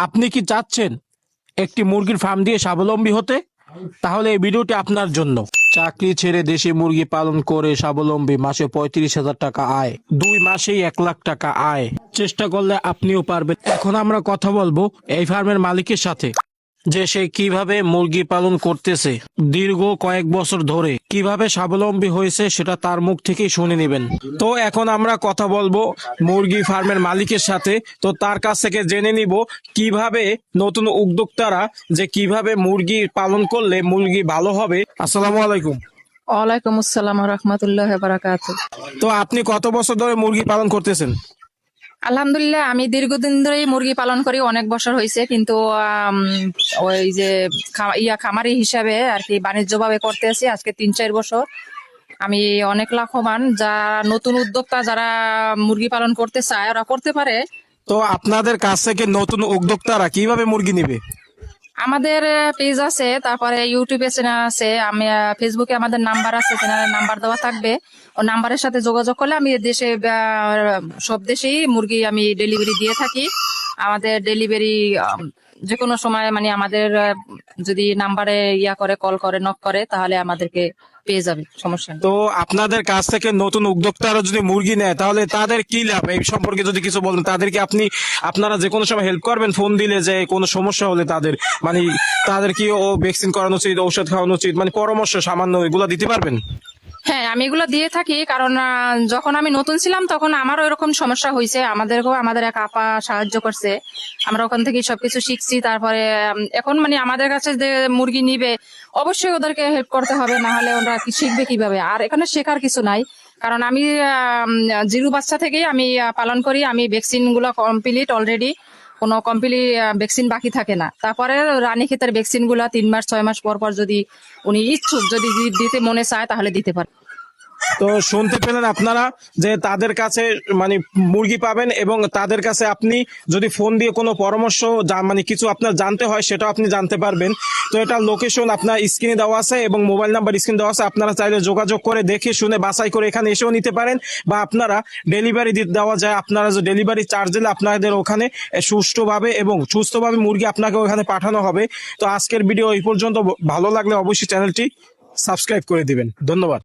আপনি কি চাচ্ছেন একটি মুরগির ফার্ম দিয়ে স্বাবলম্বী হতে? তাহলে এই ভিডিওটি আপনার জন্য। চাকরি ছেড়ে দেশি মুরগি পালন করে স্বাবলম্বী, মাসে 35,000 টাকা আয়, 2 মাসেই 1 লাখ টাকা আয়। চেষ্টা করলে আপনিও পারবেন। এখন আমরা কথা বলবো এই ফার্মের মালিকের সাথে, যে সে কিভাবে মুরগি পালন করতেছে দীর্ঘ কয়েক বছর ধরে, কিভাবে স্বাবলম্বী হয়েছে সেটা তার মুখ থেকেই শুনে নেবেন। তো এখন আমরা কথা বলবো মুরগি ফার্মের মালিকের সাথে। তো তার কাছ থেকে জেনে নিব কিভাবে নতুন উদ্যোক্তারা যে কিভাবে মুরগি পালন করলে মুরগি ভালো হবে। আসসালামু আলাইকুম। ওয়ালাইকুম আসসালাম রহমতুল্লাহ বারাকাত। তো আপনি কত বছর ধরে মুরগি পালন করতেছেন? আলহামদুলিল্লাহ, আমি দীর্ঘদিন ধরেই মুরগি পালন করি, অনেক বছর হয়েছে। কিন্তু ওই যে খামারি হিসাবে আর কি বাণিজ্য ভাবে করতে আছি আজকে 3-4 বছর। আমি অনেক লাভবান। যা নতুন উদ্যোক্তা যারা মুরগি পালন করতে চায় ওরা করতে পারে। তো আপনাদের কাছ থেকে নতুন উদ্যোক্তারা কিভাবে মুরগি নিবে? আমাদের পেজ আছে, তারপরে ইউটিউবে চ্যানেল আছে, আমি ফেসবুকে আমাদের নাম্বার আছে, চ্যানেলের নাম্বার দেওয়া থাকবে। ও নাম্বারের সাথে যোগাযোগ করলে আমি দেশে সব দেশেই মুরগি আমি ডেলিভারি দিয়ে থাকি। আমাদের ডেলিভারি যে কোনো সময় মানে আমাদের যদি নাম্বারে কল করে নক করে তাহলে আমাদেরকে পেয়ে যাবে, সমস্যা নেই। তো আপনাদের কাছ থেকে নতুন উদ্যোক্তারা যদি মুরগি নেয় তাহলে তাদের কি লাভ, এই সম্পর্কে যদি কিছু বলেন। তাদেরকে আপনারা যে কোনো সময় হেল্প করবেন, ফোন দিলে যে কোনো সমস্যা হলে তাদের কি ভ্যাকসিন করানো উচিত, ঔষধ খাওয়ানো উচিত, পরামর্শ সামান্য এগুলো দিতে পারবেন? হ্যাঁ, আমি এগুলো দিয়ে থাকি, কারণ যখন আমি নতুন ছিলাম তখন আমারও এরকম সমস্যা হয়েছে। আমাদের এক আপা সাহায্য করছে, আমরা ওখান থেকে সবকিছু শিখছি। তারপরে এখন আমাদের কাছে যে মুরগি নিবে অবশ্যই ওদেরকে হেল্প করতে হবে, না হলে ওরা শিখবে কিভাবে? আর এখানে শেখার কিছু নাই, কারণ আমি জিরো বাচ্চা থেকেই আমি পালন করি। আমি ভ্যাকসিন গুলো কমপ্লিট অলরেডি, কোনো কমপ্লিট ভ্যাকসিন বাকি থাকে না। তারপরে রানীক্ষেতের ভ্যাকসিন গুলা 3 মাস 6 মাস পর পর যদি উনি ইচ্ছুক, যদি দিতে মনে চায় তাহলে দিতে পারে। তো শুনতে পেলেন আপনারা যে তাদের কাছে মুরগি পাবেন, এবং তাদের কাছে আপনি যদি ফোন দিয়ে কোনো পরামর্শ কিছু আপনার জানতে হয় সেটাও আপনি জানতে পারবেন। তো এটা লোকেশন আপনার স্ক্রিনে দেওয়া আছে এবং মোবাইল নাম্বার স্ক্রিনে দেওয়া আছে। আপনারা চাইলে যোগাযোগ করে দেখে শুনে বাছাই করে এখানে এসেও নিতে পারেন, বা আপনারা ডেলিভারি দেওয়া যায়। আপনারা যে ডেলিভারি চার্জ দিলে আপনাদের ওখানে সুষ্ঠুভাবে এবং সুস্থভাবে মুরগি আপনাকে ওখানে পাঠানো হবে। তো আজকের ভিডিও এই পর্যন্ত। ভালো লাগলে অবশ্যই চ্যানেলটি সাবস্ক্রাইব করে দিবেন। ধন্যবাদ।